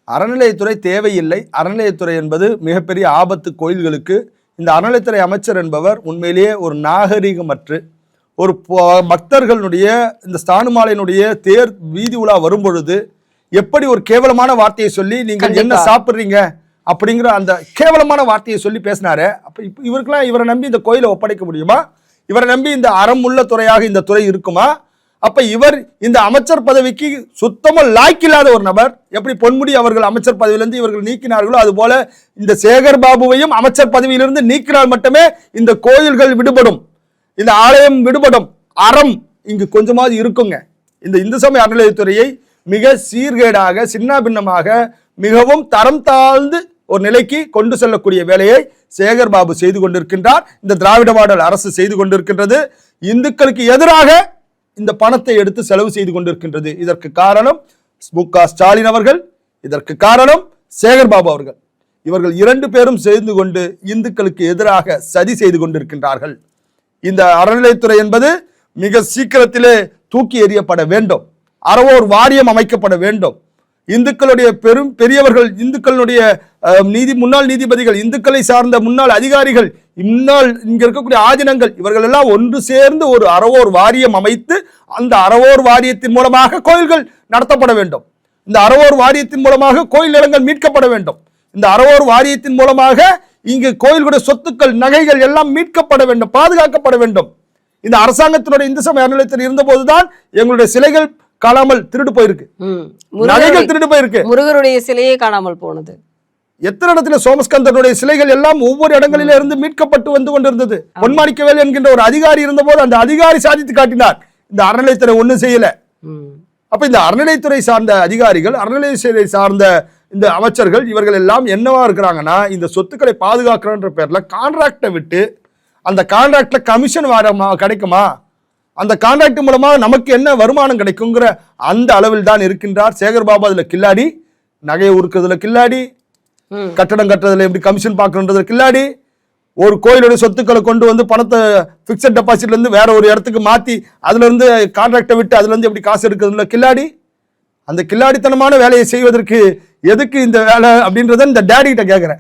அறநிலையத்துறை தேவையில்லை. அறநிலையத்துறை என்பது மிகப்பெரிய ஆபத்து கோயில்களுக்கு. இந்த அறநிலையத்துறை அமைச்சர் என்பவர் உண்மையிலேயே ஒரு நாகரிகமற்று, ஒரு பக்தர்களுடைய இந்த ஸ்தானுமாலையினுடைய தேர் வீதி உலா வரும்பொழுது எப்படி ஒரு கேவலமான வார்த்தையை சொல்லி நீங்கள் என்ன சாப்பிட்றீங்க அப்படிங்கிற அந்த கேவலமான வார்த்தையை சொல்லி பேசினாரு. அப்ப இவருக்கெல்லாம் இவரை நம்பி இந்த கோயிலை ஒப்படைக்க முடியுமா? இவரை நம்பி இந்த அறம் உள்ள துறையாக இந்த துறை இருக்குமா? அப்ப இவர் இந்த அமைச்சர் பதவிக்கு சுத்தமா லாய்க்கில்லாத ஒரு நபர். எப்படி பொன்முடி அவர்கள் அமைச்சர் பதவியிலிருந்து இவர்கள் நீக்கினார்களோ அதுபோல இந்த சேகர் பாபுவையும் அமைச்சர் பதவியிலிருந்து நீக்கினால் மட்டுமே இந்த கோயில்கள் விடுபடும், இந்த ஆலயம் விடுபடும், அறம் இங்கு கொஞ்சமாவது இருக்குங்க. இந்த இந்து சமய அறநிலையத்துறையை மிக சீர்கேடாக சின்ன பின்னமாக மிகவும் தரம் தாழ்ந்து ஒரு நிலைக்கு கொண்டு செல்லக்கூடிய வேலையை சேகர் பாபு செய்து கொண்டிருக்கின்றார். இந்த திராவிட மாடல் அரசு செய்து கொண்டிருக்கின்றது. இந்துக்களுக்கு எதிராக இந்த பணத்தை எடுத்து செலவு செய்து கொண்டிருக்கின்றது. இதற்கு காரணம் மு.க. ஸ்டாலின் அவர்கள், இதற்கு காரணம் சேகர் பாபு அவர்கள். இவர்கள் 2 பேரும் சேர்ந்து கொண்டு இந்துக்களுக்கு எதிராக சதி செய்து கொண்டிருக்கின்றார்கள். இந்த அறநிலையத்துறை என்பது மிக சீக்கிரத்திலே தூக்கி எறியப்பட வேண்டும். அறவோர் வாரியம் அமைக்கப்பட வேண்டும். இந்துக்களுடைய பெரியவர்கள், இந்துக்களுடைய முன்னாள் நீதிபதிகள், இந்துக்களை சார்ந்த முன்னாள் அதிகாரிகள், முன்னாள் இங்க இருக்கக்கூடிய ஆதீனங்கள், இவர்கள் எல்லாம் ஒன்று சேர்ந்து ஒரு அறவோர் வாரியம் அமைத்து அந்த அறவோர் வாரியத்தின் மூலமாக கோயில்கள் நடத்தப்பட வேண்டும். இந்த அறவோர் வாரியத்தின் மூலமாக கோயில் நிலங்கள் மீட்கப்பட வேண்டும். இந்த அறவோர் வாரியத்தின் மூலமாக இங்கு கோயில்களுடைய சொத்துக்கள், நகைகள் எல்லாம் மீட்கப்பட வேண்டும், பாதுகாக்கப்பட வேண்டும். இந்த அரசாங்கத்தினுடைய இந்து சமய அறநிலையத்தில் இருந்த போதுதான் எங்களுடைய சிலைகள் காணாமல் திருடு போயிருக்கு, நகைகள் திருடு போயிருக்கு, முருகருடைய சிலையே காணாமல் போனது. எத்தனை இடத்துல சோமஸ்கந்தனுடைய சிலைகள் எல்லாம் ஒவ்வொரு இடங்களில இருந்து மீட்கப்பட்டு வந்து கொண்டிருந்தது. பொன்மாணிக்கவேல் என்கின்ற ஒரு அதிகாரி இருந்த போது அந்த அதிகாரி சாதித்து காட்டினார். இந்த அறநிலையத்துறை ஒண்ணும் செய்யல. அப்ப இந்த அறநிலையத்துறை சார்ந்த அதிகாரிகள், அறநிலையத்துறை சார்ந்த இந்த அமைச்சர்கள், இவர்கள் எல்லாம் என்னவா இருக்கிறாங்கன்னா, இந்த சொத்துக்களை பாதுகாக்கிறன்ற பேர்ல கான்ட்ராக்டை விட்டு அந்த கான்ட்ராக்ட்ல கமிஷன் கிடைக்குமா, அந்த கான்ட்ராக்ட் மூலமாக நமக்கு என்ன வருமானம் கிடைக்குங்கிற அந்த அளவில் தான் இருக்கின்றார் சேகர் பாபு. அதுல கில்லாடி, நகையை உருக்குறதுல கில்லாடி, கட்டடம் கட்டுறதுல எப்படி கமிஷன் பார்க்கணுன்றதுல கில்லாடி, ஒரு கோயிலுடைய சொத்துக்களை கொண்டு வந்து பணத்தை பிக்சட் டெபாசிட்ல இருந்து வேற ஒரு இடத்துக்கு மாத்தி அதுல இருந்து கான்ட்ராக்டை விட்டு அதுல இருந்து எப்படி காசு எடுக்கிறதுல கில்லாடி. அந்த கில்லாடித்தனமான வேலையை செய்வதற்கு எதுக்கு இந்த வேலை அப்படின்றத இந்த டேடி கிட்ட கேட்கிறேன்.